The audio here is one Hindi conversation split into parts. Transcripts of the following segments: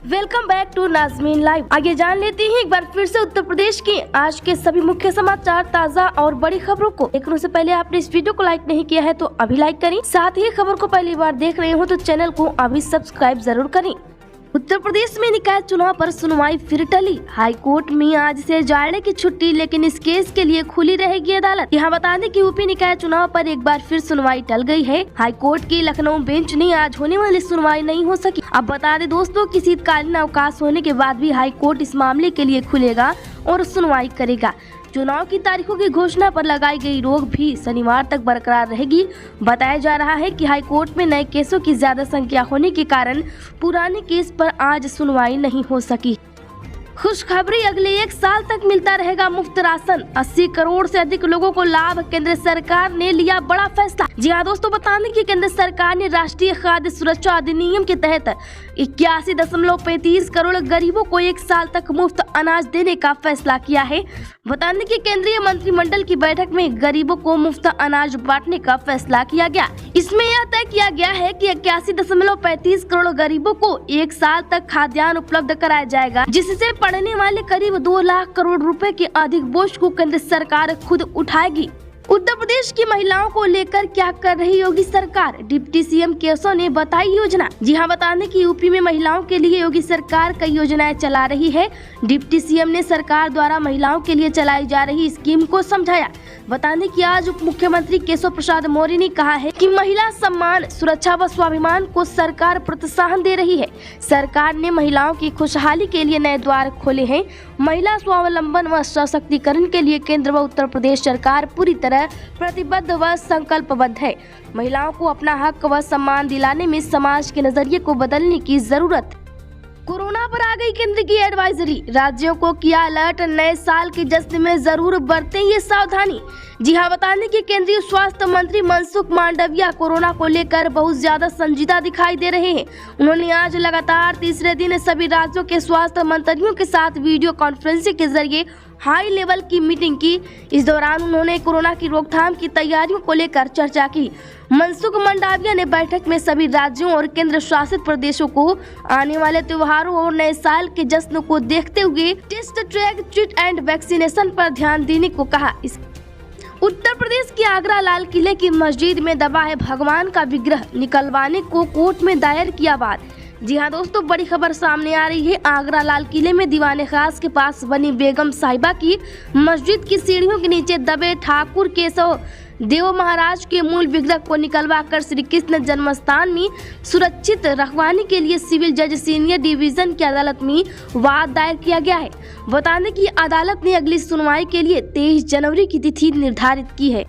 Welcome back to Nazmin live. आगे जान लेते हैं एक बार फिर से उत्तर प्रदेश के आज के सभी मुख्य समाचार, ताज़ा और बड़ी खबरों को। देखने से पहले आपने इस वीडियो को लाइक नहीं किया है तो अभी लाइक करें। साथ ही खबर को पहली बार देख रहे हो तो चैनल को अभी सब्सक्राइब जरूर करें। उत्तर प्रदेश में निकाय चुनाव पर सुनवाई फिर टली। हाई कोर्ट में आज से जाड़े की छुट्टी, लेकिन इस केस के लिए खुली रहेगी अदालत। यहाँ बता दें कि यूपी निकाय चुनाव पर एक बार फिर सुनवाई टल गई है। हाई कोर्ट की लखनऊ बेंच ने आज होने वाली सुनवाई नहीं हो सकी। अब बता दें दोस्तों कि शीतकालीन अवकाश होने के बाद भी हाई कोर्ट इस मामले के लिए खुलेगा और सुनवाई करेगा। चुनाव की तारीखों की घोषणा पर लगाई गई रोक भी शनिवार तक बरकरार रहेगी। बताया जा रहा है कि हाई कोर्ट में नए केसों की ज्यादा संख्या होने के कारण पुराने केस पर आज सुनवाई नहीं हो सकी। खुशखबरी, अगले 1 साल तक मिलता रहेगा मुफ्त राशन। 80 करोड़ से अधिक लोगों को लाभ। केंद्र सरकार ने लिया बड़ा फैसला। जी हाँ दोस्तों, बता दें कि केंद्र सरकार ने राष्ट्रीय खाद्य सुरक्षा अधिनियम के तहत 81.35 करोड़ गरीबों को 1 साल तक मुफ्त अनाज देने का फैसला किया है। बता दें कि केंद्रीय मंत्रिमंडल की बैठक में गरीबों को मुफ्त अनाज बांटने का फैसला किया गया। इसमें यह तय किया गया है कि 81.35 करोड़ गरीबों को 1 साल तक खाद्यान्न उपलब्ध कराया जाएगा, जिससे पड़ने वाले करीब 2 लाख करोड़ रुपए के अधिक बोझ को केंद्र सरकार खुद उठाएगी। उत्तर प्रदेश की महिलाओं को लेकर क्या कर रही योगी सरकार? डिप्टी सीएम केशव ने बताई योजना। जी हाँ, बता दें कि यूपी में महिलाओं के लिए योगी सरकार कई योजनाएं चला रही है। डिप्टी सीएम ने सरकार द्वारा महिलाओं के लिए चलाई जा रही स्कीम को समझाया। बता दें कि आज उप मुख्यमंत्री केशव प्रसाद मौर्य ने कहा है कि महिला सम्मान, सुरक्षा व स्वाभिमान को सरकार प्रोत्साहन दे रही है। सरकार ने महिलाओं की खुशहाली के लिए नए द्वार खोले हैं। महिला स्वावलंबन व सशक्तिकरण के लिए केंद्र व उत्तर प्रदेश सरकार पूरी तरह प्रतिबद्ध व संकल्पबद्ध है। महिलाओं को अपना हक व सम्मान दिलाने में समाज के नजरिए को बदलने की जरूरत। कोरोना पर आ गई केंद्र की एडवाइजरी। राज्यों को किया अलर्ट। नए साल के जश्न में जरूर बरतें ये सावधानी। जी हाँ, बता दें कि केंद्रीय स्वास्थ्य मंत्री मनसुख मांडविया कोरोना को लेकर बहुत ज्यादा संजीदा दिखाई दे रहे हैं। उन्होंने आज लगातार तीसरे दिन सभी राज्यों के स्वास्थ्य मंत्रियों के साथ वीडियो कॉन्फ्रेंसिंग के जरिए हाई लेवल की मीटिंग की। इस दौरान उन्होंने कोरोना की रोकथाम की तैयारियों को लेकर चर्चा की। मनसुख मांडविया ने बैठक में सभी राज्यों और केंद्र शासित प्रदेशों को आने वाले त्योहारों और नए साल के जश्न को देखते हुए test, track, treat and vaccination पर ध्यान देने को कहा। उत्तर प्रदेश के आगरा लाल किले की मस्जिद में दबा है भगवान का विग्रह। निकलवाने को कोर्ट में दायर किया वाद। जी हाँ दोस्तों, बड़ी खबर सामने आ रही है। आगरा लाल किले में दीवाने खास के पास बनी बेगम साहिबा की मस्जिद की सीढ़ियों के नीचे दबे ठाकुर केशव देव महाराज के मूल विग्रह को निकलवा कर श्री कृष्ण जन्मस्थान में सुरक्षित रखवाने के लिए सिविल जज सीनियर डिवीजन की अदालत में वाद दायर किया गया है। बता दें कि अदालत ने अगली सुनवाई के लिए 23 जनवरी की तिथि निर्धारित की है।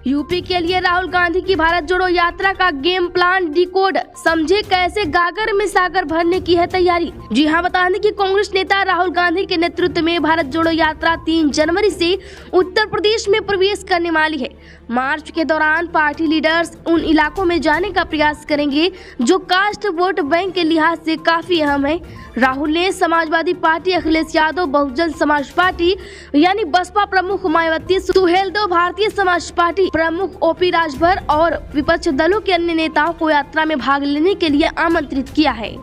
यूपी के लिए राहुल गांधी की भारत जोड़ो यात्रा का गेम प्लान डिकोड। समझे कैसे गागर में सागर भरने की है तैयारी। जी हाँ, बता दें कि कांग्रेस नेता राहुल गांधी के नेतृत्व में भारत जोड़ो यात्रा 3 जनवरी से उत्तर प्रदेश में प्रवेश करने वाली है। मार्च के दौरान पार्टी लीडर्स उन इलाकों में जाने का प्रयास करेंगे जो कास्ट वोट बैंक के लिहाज से काफी अहम है। राहुल ने समाजवादी पार्टी, अखिलेश यादव बहुजन समाज पार्टी यानी बसपा प्रमुख मायावती, सुहेलदेव भारतीय समाज पार्टी प्रमुख ओपी राजभर और विपक्ष दलों के अन्य नेताओं को यात्रा में भाग लेने के लिए आमंत्रित किया है।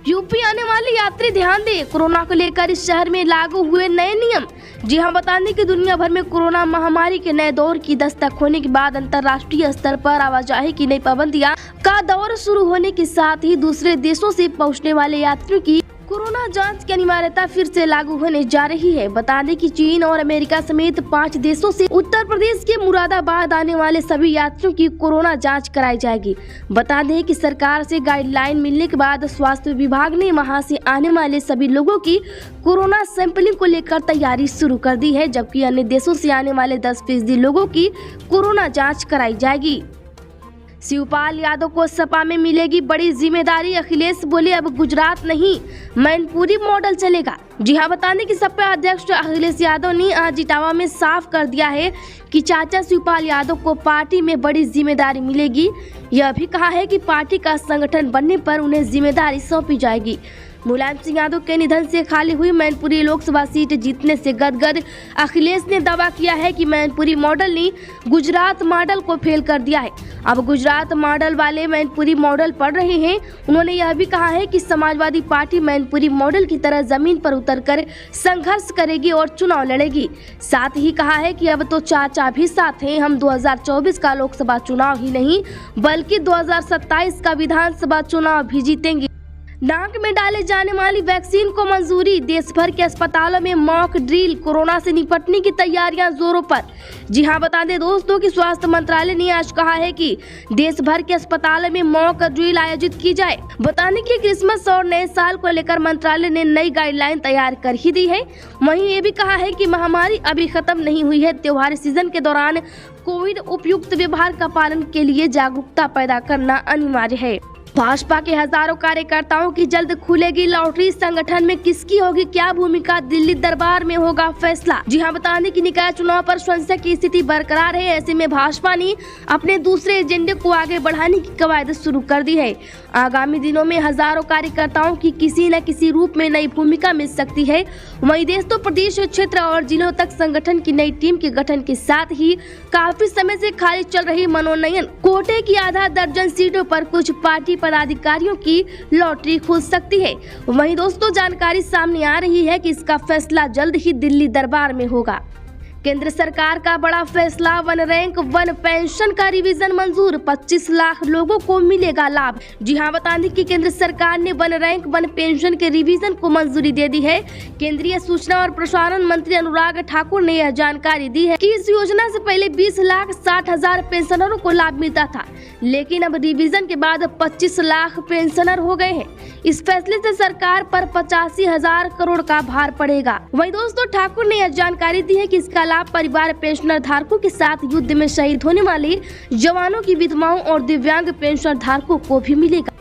यूपी आने वाले यात्री ध्यान दें, कोरोना को लेकर इस शहर में लागू हुए नए नियम। जी हाँ, बता दें कि दुनिया भर में कोरोना महामारी के नए दौर की दस्तक होने के बाद अंतर्राष्ट्रीय स्तर पर आवाजाही की नई पाबंदियां का दौर शुरू होने के साथ ही दूसरे देशों से पहुंचने वाले यात्रियों की कोरोना जांच की अनिवार्यता फिर से लागू होने जा रही है। बता दें कि चीन और अमेरिका समेत 5 देशों से उत्तर प्रदेश के मुरादाबाद आने वाले सभी यात्रियों की कोरोना जांच कराई जाएगी। बता दें कि सरकार से गाइडलाइन मिलने के बाद स्वास्थ्य विभाग ने वहां से आने वाले सभी लोगों की कोरोना सैंपलिंग को लेकर तैयारी शुरू कर दी है, जबकि अन्य देशों से आने वाले 10% लोगों की कोरोना जाँच कराई जाएगी। शिवपाल यादव को सपा में मिलेगी बड़ी जिम्मेदारी। अखिलेश बोले अब गुजरात नहीं मैनपुरी मॉडल चलेगा। जी हाँ, बता दें कि सपा अध्यक्ष अखिलेश यादव ने आज इटावा में साफ कर दिया है कि चाचा शिवपाल यादव को पार्टी में बड़ी जिम्मेदारी मिलेगी। यह भी कहा है कि पार्टी का संगठन बनने पर उन्हें जिम्मेदारी सौंपी जाएगी। मुलायम सिंह यादव के निधन से खाली हुई मैनपुरी लोकसभा सीट जीतने से गदगद अखिलेश ने दावा किया है कि मैनपुरी मॉडल ने गुजरात मॉडल को फेल कर दिया है। अब गुजरात मॉडल वाले मैनपुरी मॉडल पढ़ रहे हैं। उन्होंने यह भी कहा है कि समाजवादी पार्टी मैनपुरी मॉडल की तरह जमीन पर उतरकर संघर्ष करेगी और चुनाव लड़ेगी। साथ ही कहा है कि अब तो चाचा भी साथ हैं। हम 2024 का लोकसभा चुनाव ही नहीं बल्कि 2027 का विधानसभा चुनाव भी जीतेंगे। नाक में डाले जाने वाली वैक्सीन को मंजूरी। देश भर के अस्पतालों में मॉक ड्रिल। कोरोना से निपटने की तैयारियां जोरों पर। जी हां, बता दें दोस्तों कि स्वास्थ्य मंत्रालय ने आज कहा है कि देश भर के अस्पतालों में मॉक ड्रिल आयोजित की जाए। बताने की क्रिसमस और नए साल को लेकर मंत्रालय ने नई गाइडलाइन तैयार कर ही दी है। वहीं ये भी कहा है कि महामारी अभी खत्म नहीं हुई है। त्योहारी सीजन के दौरान कोविड उपयुक्त व्यवहार का पालन के लिए जागरूकता पैदा करना अनिवार्य है। भाजपा के हजारों कार्यकर्ताओं की जल्द खुलेगी लॉटरी। संगठन में किसकी होगी क्या भूमिका, दिल्ली दरबार में होगा फैसला। जी हां, बताने की निकाय चुनाव पर संशय की स्थिति बरकरार है। ऐसे में भाजपा ने अपने दूसरे एजेंडे को आगे बढ़ाने की कवायद शुरू कर दी है। आगामी दिनों में हजारों कार्यकर्ताओं की किसी न किसी रूप में नई भूमिका मिल सकती है। वहीं देश तो प्रदेश, क्षेत्र और जिलों तक संगठन की नई टीम के गठन के साथ ही काफी समय से खाली चल रही मनोनयन कोटे की आधा दर्जन सीटों पर कुछ पार्टी पदाधिकारियों की लॉटरी खुल सकती है। वहीं दोस्तों जानकारी सामने आ रही है कि इसका फैसला जल्द ही दिल्ली दरबार में होगा। केंद्र सरकार का बड़ा फैसला, वन रैंक वन पेंशन का रिवीजन मंजूर। 25 लाख लोगों को मिलेगा लाभ। जी हां, बता दें कि केंद्र सरकार ने वन रैंक वन पेंशन के रिवीजन को मंजूरी दे दी है। केंद्रीय सूचना और प्रसारण मंत्री अनुराग ठाकुर ने यह जानकारी दी है कि इस योजना से पहले 20,60,000 पेंशनरों को लाभ मिलता था, लेकिन अब रिवीजन के बाद 25 लाख पेंशनर हो गए हैं। इस फैसले से सरकार पर 85,000 करोड़ का भार पड़ेगा। वहीं दोस्तों ठाकुर ने यह जानकारी दी है कि इसका लाभ परिवार पेंशनर धारकों के साथ युद्ध में शहीद होने वाले जवानों की विधवाओं और दिव्यांग पेंशनर धारकों को भी मिलेगा।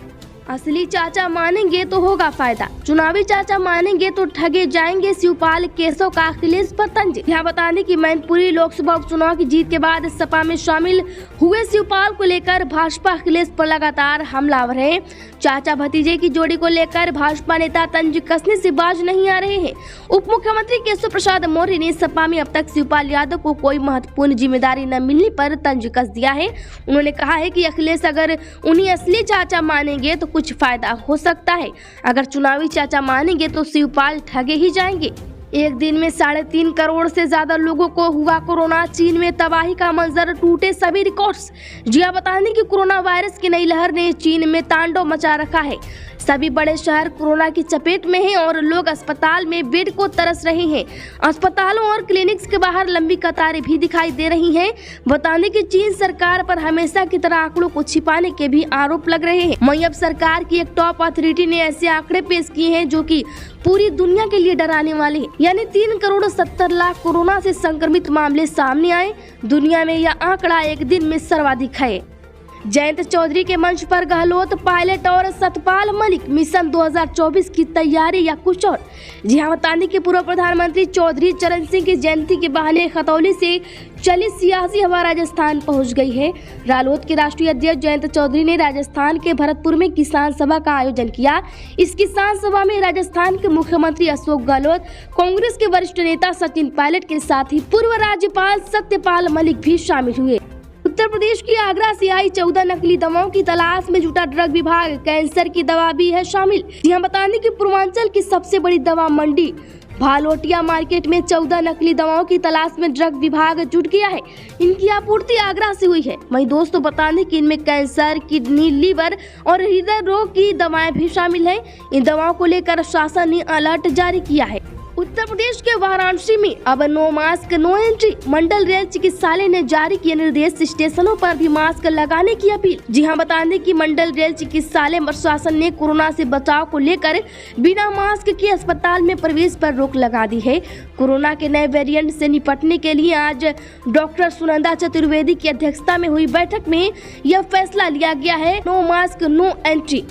असली चाचा मानेंगे तो होगा फायदा। चुनावी चाचा मानेंगे तो ठगे जाएंगे। शिवपाल केसव का अखिलेश पर तंज। यहाँ बता दें कि मैनपुरी लोकसभा उपचुनाव की जीत के बाद सपा में शामिल हुए शिवपाल को लेकर भाजपा अखिलेश पर लगातार हमलावर है। चाचा भतीजे की जोड़ी को लेकर भाजपा नेता तंज कसने से बाज नहीं आ रहे हैं। उप मुख्यमंत्री केशव प्रसाद मौर्य ने सपा में अब तक शिवपाल यादव को कोई महत्वपूर्ण जिम्मेदारी न मिलने पर तंज कस दिया है। उन्होंने कहा है कि अखिलेश अगर उन्हें असली चाचा मानेंगे तो कुछ फायदा हो सकता है, अगर चुनावी चाचा मानेंगे तो शिवपाल ठगे ही जाएंगे। एक दिन में 3.5 करोड़ से ज्यादा लोगों को हुआ कोरोना। चीन में तबाही का मंजर, टूटे सभी रिकॉर्ड्स। जी हां, बता दें कि कोरोना वायरस की नई लहर ने चीन में तांडव मचा रखा है। सभी बड़े शहर कोरोना की चपेट में हैं और लोग अस्पताल में बेड को तरस रहे हैं। अस्पतालों और क्लिनिक्स के बाहर लंबी कतारें भी दिखाई दे रही हैं। बताने की चीन सरकार पर हमेशा की तरह आंकड़ों को छिपाने के भी आरोप लग रहे हैं। वहीं अब सरकार की एक टॉप अथॉरिटी ने ऐसे आंकड़े पेश किए हैं जो कि पूरी दुनिया के लिए डराने वाले हैं। यानी 3 करोड़ 70 लाख कोरोना से संक्रमित मामले सामने आए। दुनिया में यह आंकड़ा एक दिन में सर्वाधिक है। जयंत चौधरी के मंच पर गहलोत, पायलट और सतपाल मलिक। मिशन 2024 की तैयारी या कुछ और। जी हां, बताने के पूर्व प्रधानमंत्री चौधरी चरण सिंह की जयंती के बहाने खतौली से चली सियासी हवा राजस्थान पहुंच गई है। रालोद के राष्ट्रीय अध्यक्ष जयंत चौधरी ने राजस्थान के भरतपुर में किसान सभा का आयोजन किया। इस किसान सभा में राजस्थान के मुख्यमंत्री अशोक गहलोत, कांग्रेस के वरिष्ठ नेता सचिन पायलट के साथ ही पूर्व राज्यपाल सत्यपाल मलिक भी शामिल हुए। उत्तर प्रदेश की आगरा से आई 14 नकली दवाओं की तलाश में जुटा ड्रग विभाग। कैंसर की दवा भी है शामिल। यहाँ बताने की पूर्वांचल की सबसे बड़ी दवा मंडी भालोटिया मार्केट में 14 नकली दवाओं की तलाश में ड्रग विभाग जुट गया है। इनकी आपूर्ति आगरा से हुई है। वहीं दोस्तों बताने कि इनमें कैंसर, किडनी, लीवर और हृदय रोग की दवाएं भी शामिल हैं। इन दवाओं को लेकर शासन ने अलर्ट जारी किया है। उत्तर प्रदेश के वाराणसी में अब नो मास्क नो एंट्री। मंडल रेल चिकित्सालय ने जारी किए निर्देश, स्टेशनों पर भी मास्क लगाने की अपील। जी हां, बता दें कि मंडल रेल चिकित्सालय प्रशासन ने कोरोना से बचाव को लेकर बिना मास्क के अस्पताल में प्रवेश पर रोक लगा दी है। कोरोना के नए वेरिएंट से निपटने के लिए आज डॉक्टर सुनंदा चतुर्वेदी की अध्यक्षता में हुई बैठक में यह फैसला लिया गया है। No mask no entry.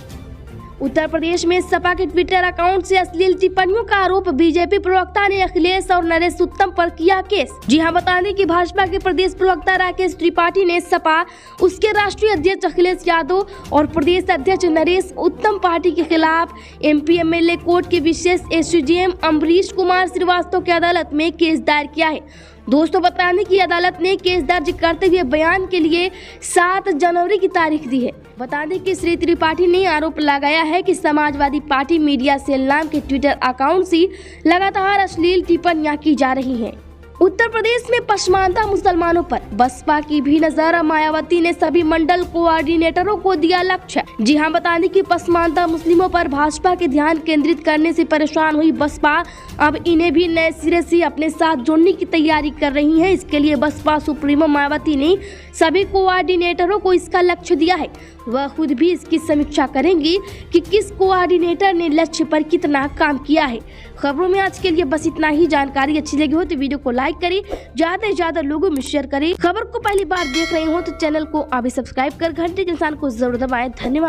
Uttar Pradesh में सपा के ट्विटर अकाउंट से अश्लील टिप्पणियों का आरोप, बीजेपी प्रवक्ता ने अखिलेश और नरेश उत्तम पर किया केस। जी हां, बता दें कि भाजपा के प्रदेश प्रवक्ता राकेश त्रिपाठी ने सपा, उसके राष्ट्रीय अध्यक्ष अखिलेश यादव और प्रदेश अध्यक्ष नरेश उत्तम पार्टी के खिलाफ एमपी एमएलए कोर्ट के विशेष एसडीएम अम्बरीश कुमार श्रीवास्तव की अदालत में केस दायर किया है। दोस्तों, बता दें कि अदालत ने केस दर्ज करते हुए बयान के लिए 7 जनवरी की तारीख दी है। बता दें कि श्री त्रिपाठी ने आरोप लगाया है कि समाजवादी पार्टी मीडिया सेल नाम के ट्विटर अकाउंट से लगातार अश्लील टिप्पणियां की जा रही हैं। उत्तर प्रदेश में पसमानदा मुसलमानों पर बसपा की भी नजर, मायावती ने सभी मंडल कोऑर्डिनेटरों को दिया लक्ष्य। जी हां, बता दें कि पसमानदा मुस्लिमों पर भाजपा के ध्यान केंद्रित करने से परेशान हुई बसपा अब इन्हें भी नए सिरे से अपने साथ जोड़ने की तैयारी कर रही है। इसके लिए बसपा सुप्रीमो मायावती ने सभी कोऑर्डिनेटरों को इसका लक्ष्य दिया है। वह खुद भी इसकी समीक्षा करेंगी कि किस कोऑर्डिनेटर ने लक्ष्य पर कितना काम किया है। खबरों में आज के लिए बस इतना ही। जानकारी अच्छी लगी हो तो वीडियो को लाइक करें, ज्यादा से ज्यादा लोगों में शेयर करें। खबर को पहली बार देख रहे हो तो चैनल को अभी सब्सक्राइब कर घंटे के निशान को जरूर दबाएं। धन्यवाद।